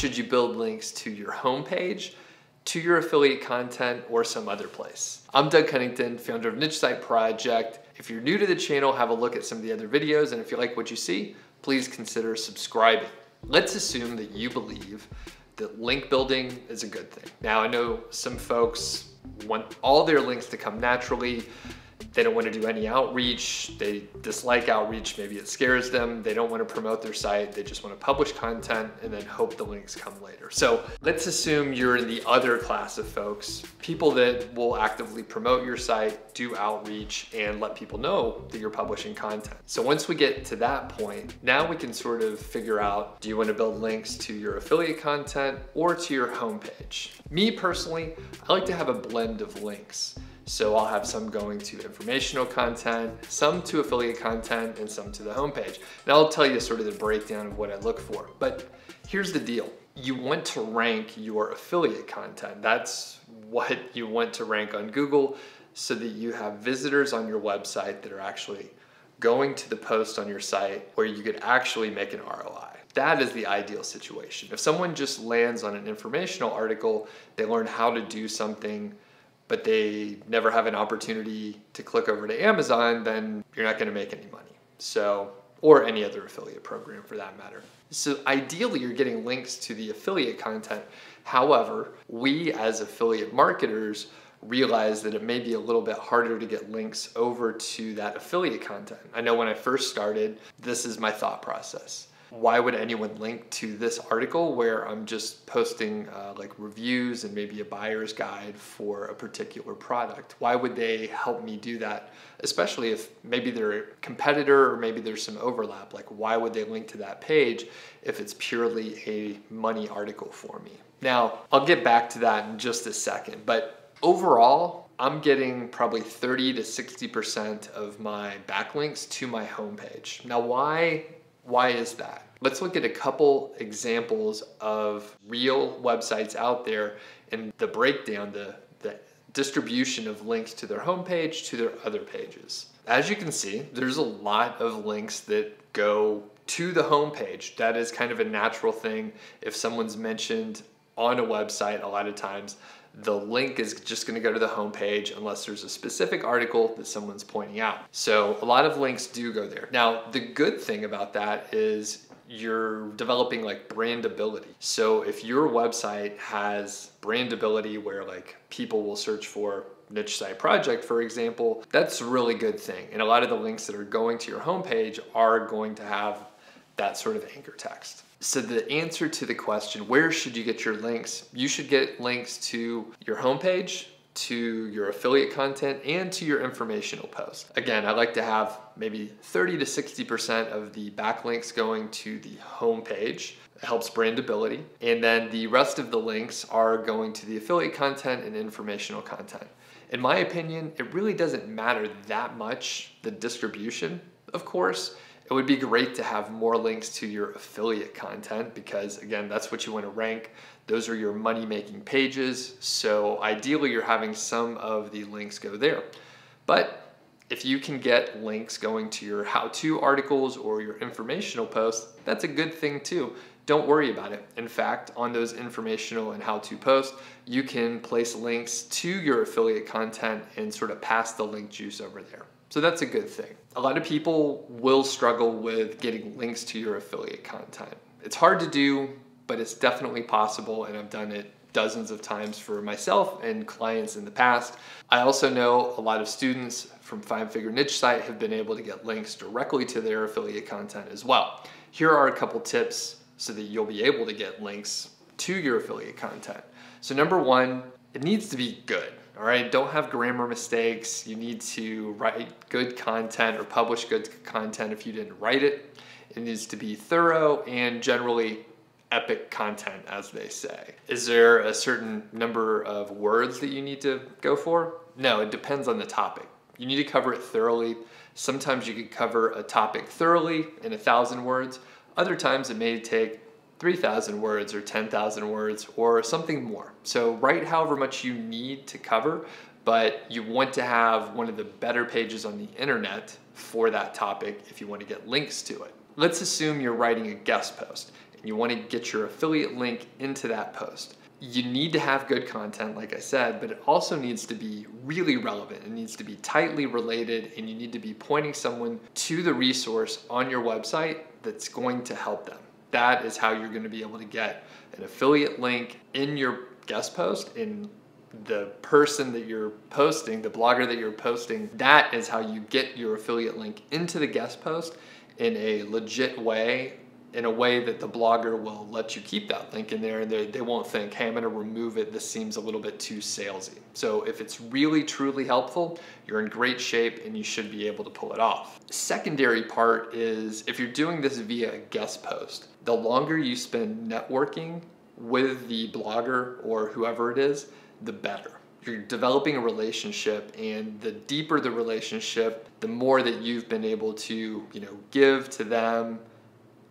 Should you build links to your homepage, to your affiliate content, or some other place? I'm Doug Cunnington, founder of Niche Site Project. If you're new to the channel, have a look at some of the other videos, and if you like what you see, please consider subscribing. Let's assume that you believe that link building is a good thing. Now, I know some folks want all their links to come naturally. They don't want to do any outreach. They dislike outreach. Maybe it scares them. They don't want to promote their site. They just want to publish content and then hope the links come later. So let's assume you're in the other class of folks, people that will actively promote your site, do outreach, and let people know that you're publishing content. So once we get to that point, now we can sort of figure out, do you want to build links to your affiliate content or to your homepage? Me personally, I like to have a blend of links. So I'll have some going to informational content, some to affiliate content, and some to the homepage. And I'll tell you sort of the breakdown of what I look for. But here's the deal. You want to rank your affiliate content. That's what you want to rank on Google so that you have visitors on your website that are actually going to the post on your site where you could actually make an ROI. That is the ideal situation. If someone just lands on an informational article, they learn how to do something, but they never have an opportunity to click over to Amazon, then you're not gonna make any money. So, or any other affiliate program for that matter. So ideally you're getting links to the affiliate content. However, we as affiliate marketers realize that it may be a little bit harder to get links over to that affiliate content. I know when I first started, this is my thought process. Why would anyone link to this article where I'm just posting like reviews and maybe a buyer's guide for a particular product? Why would they help me do that? Especially if maybe they're a competitor or maybe there's some overlap. Like, why would they link to that page if it's purely a money article for me? Now, I'll get back to that in just a second, but overall, I'm getting probably 30 to 60% of my backlinks to my homepage. Now, why is that? Let's look at a couple examples of real websites out there and the breakdown, the distribution of links to their homepage, to their other pages. As you can see, there's a lot of links that go to the homepage. That is kind of a natural thing. If someone's mentioned on a website, a lot of times, the link is just going to go to the homepage unless there's a specific article that someone's pointing out. So a lot of links do go there. Now, the good thing about that is you're developing like brandability. So if your website has brandability where like people will search for Niche Site Project, for example, that's a really good thing. And a lot of the links that are going to your homepage are going to have that sort of anchor text. So the answer to the question, where should you get your links? You should get links to your homepage, to your affiliate content, and to your informational post. Again, I like to have maybe 30 to 60% of the backlinks going to the homepage. It helps brandability. And then the rest of the links are going to the affiliate content and informational content. In my opinion, it really doesn't matter that much, the distribution, of course. It would be great to have more links to your affiliate content because, again, that's what you want to rank. Those are your money-making pages. So ideally, you're having some of the links go there. But if you can get links going to your how-to articles or your informational posts, that's a good thing too. Don't worry about it. In fact, on those informational and how-to posts, you can place links to your affiliate content and sort of pass the link juice over there. So that's a good thing. A lot of people will struggle with getting links to your affiliate content. It's hard to do, but it's definitely possible, and I've done it dozens of times for myself and clients in the past. I also know a lot of students from Five Figure Niche Site have been able to get links directly to their affiliate content as well. Here are a couple tips so that you'll be able to get links to your affiliate content. So number one, it needs to be good. All right, don't have grammar mistakes. You need to write good content or publish good content if you didn't write it. It needs to be thorough and generally epic content, as they say. Is there a certain number of words that you need to go for? No, it depends on the topic. You need to cover it thoroughly. Sometimes you can cover a topic thoroughly in 1,000 words. Other times it may take 3,000 words or 10,000 words or something more. So write however much you need to cover, but you want to have one of the better pages on the internet for that topic if you want to get links to it. Let's assume you're writing a guest post and you want to get your affiliate link into that post. You need to have good content, like I said, but it also needs to be really relevant. It needs to be tightly related, and you need to be pointing someone to the resource on your website that's going to help them. That is how you're going to be able to get an affiliate link in your guest post, and the person that you're posting, the blogger that you're posting, that is how you get your affiliate link into the guest post in a legit way, in a way that the blogger will let you keep that link in there, and they won't think, hey, I'm gonna remove it, this seems a little bit too salesy. So if it's really truly helpful, you're in great shape and you should be able to pull it off. Secondary part is if you're doing this via a guest post, the longer you spend networking with the blogger or whoever it is, the better. You're developing a relationship, and the deeper the relationship, the more that you've been able to, give to them,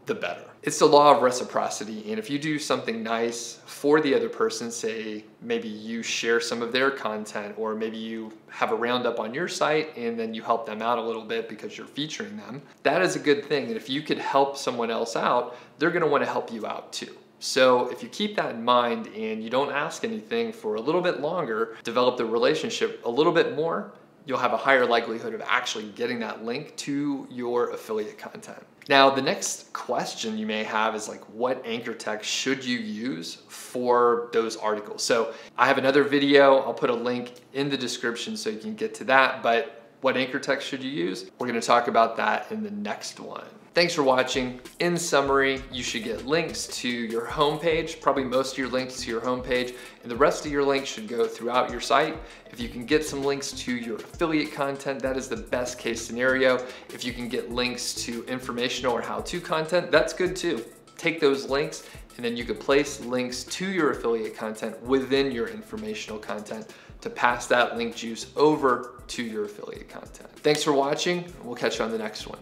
the better. It's the law of reciprocity, and if you do something nice for the other person, say maybe you share some of their content, or maybe you have a roundup on your site and then you help them out a little bit because you're featuring them, that is a good thing. And if you could help someone else out, they're gonna wanna help you out too. So if you keep that in mind and you don't ask anything for a little bit longer, develop the relationship a little bit more, you'll have a higher likelihood of actually getting that link to your affiliate content. Now, the next question you may have is like, what anchor text should you use for those articles? So I have another video, I'll put a link in the description so you can get to that, but what anchor text should you use? We're gonna talk about that in the next one. Thanks for watching. In summary, you should get links to your homepage, probably most of your links to your homepage, and the rest of your links should go throughout your site. If you can get some links to your affiliate content, that is the best case scenario. If you can get links to informational or how-to content, that's good too. Take those links, and then you could place links to your affiliate content within your informational content to pass that link juice over to your affiliate content. Thanks for watching. We'll catch you on the next one.